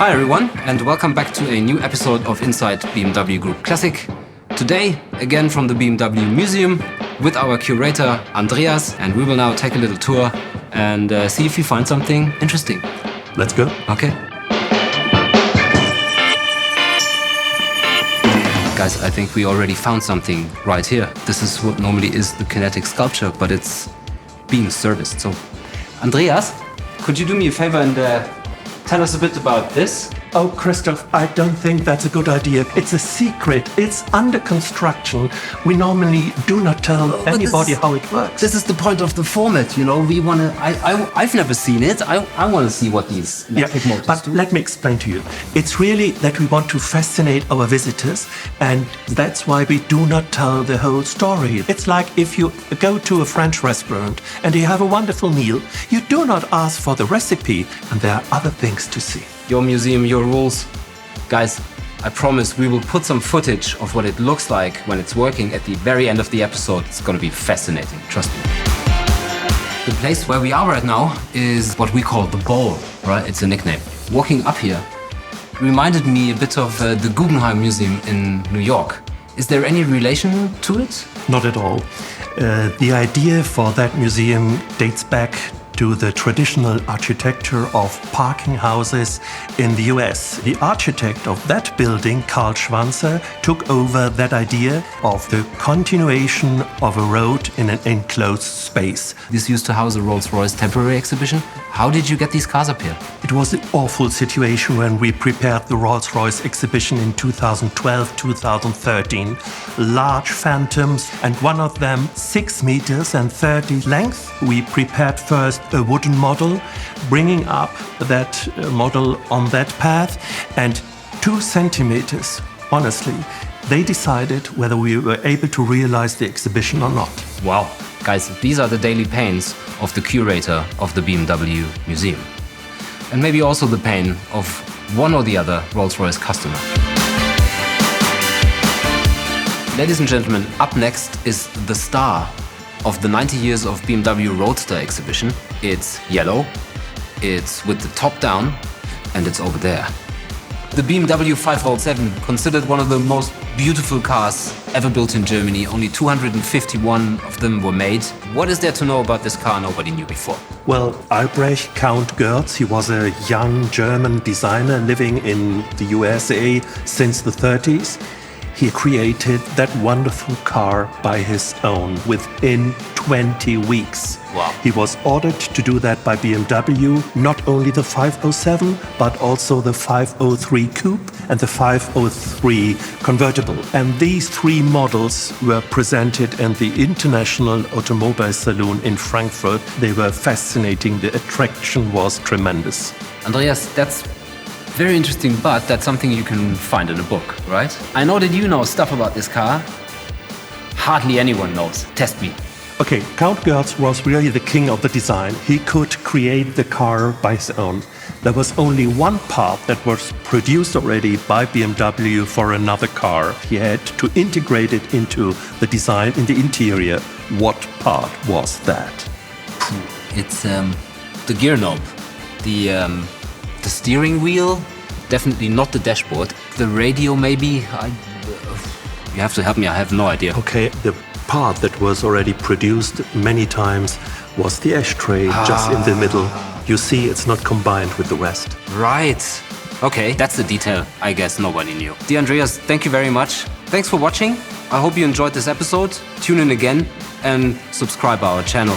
Hi everyone, and welcome back to a new episode of Inside BMW Group Classic. Today, again from the BMW Museum, with our curator Andreas, and we will now take a little tour and see if we find something interesting. Let's go. Okay. Guys, I think we already found something right here. This is what normally is the kinetic sculpture, but it's being serviced. So, Andreas, could you do me a favor and tell us a bit about this? Oh, Christoph, I don't think that's a good idea. It's a secret. It's under construction. We normally do not tell anybody how it works. This is the point of the format, you know. We want to. I've never seen it. I want to see what these electric motors but do. let me explain to you. It's really that we want to fascinate our visitors, and that's why we do not tell the whole story. It's like if you go to a French restaurant and you have a wonderful meal, you do not ask for the recipe, and there are other things to see. Your museum, your rules. Guys, I promise we will put some footage of what it looks like when it's working at the very end of the episode. It's going to be fascinating, trust me. The place where we are right now is what we call the Bowl, right? It's a nickname. Walking up here reminded me a bit of the Guggenheim Museum in New York. Is there any relation to it? Not at all. The idea for that museum dates back to the traditional architecture of parking houses in the US. The architect of that building, Karl Schwanzer, took over that idea of the continuation of a road in an enclosed space. This used to house a Rolls-Royce temporary exhibition. How did you get these cars up here? It was an awful situation when we prepared the Rolls-Royce exhibition in 2012, 2013. Large phantoms, and one of them 6 meters and 30 length. We prepared first a wooden model, bringing up that model on that path, and 2 centimeters, honestly, they decided whether we were able to realize the exhibition or not. Wow. Guys, these are the daily pains of the curator of the BMW Museum. And maybe also the pain of one or the other Rolls-Royce customer. Ladies and gentlemen, up next is the star of the 90 years of BMW Roadster exhibition. It's yellow, it's with the top down, and it's over there. The BMW 507, considered one of the most beautiful cars ever built in Germany. Only 251 of them were made. What is there to know about this car nobody knew before? Well, Albrecht Count Goertz, he was a young German designer living in the USA since the 30s. He created that wonderful car by his own within 20 weeks. Wow. He was ordered to do that by BMW, not only the 507, but also the 503 Coupe and the 503 Convertible. And these 3 models were presented in the International Automobile Saloon in Frankfurt. They were fascinating. The attraction was tremendous. Andreas, that's very interesting, but that's something you can find in a book, right? I know that you know stuff about this car. Hardly anyone knows. Test me. Okay, Count Goertz was really the king of the design. He could create the car by his own. There was only one part that was produced already by BMW for another car. He had to integrate it into the design in the interior. What part was that? It's the gear knob, the steering wheel, definitely not the dashboard. The radio, maybe. You have to help me. I have no idea. Okay, the part that was already produced many times was the ashtray just in the middle. You see, it's not combined with the rest. Right. Okay, that's the detail I guess nobody knew. Dear Andreas, thank you very much. Thanks for watching. I hope you enjoyed this episode. Tune in again and subscribe our channel.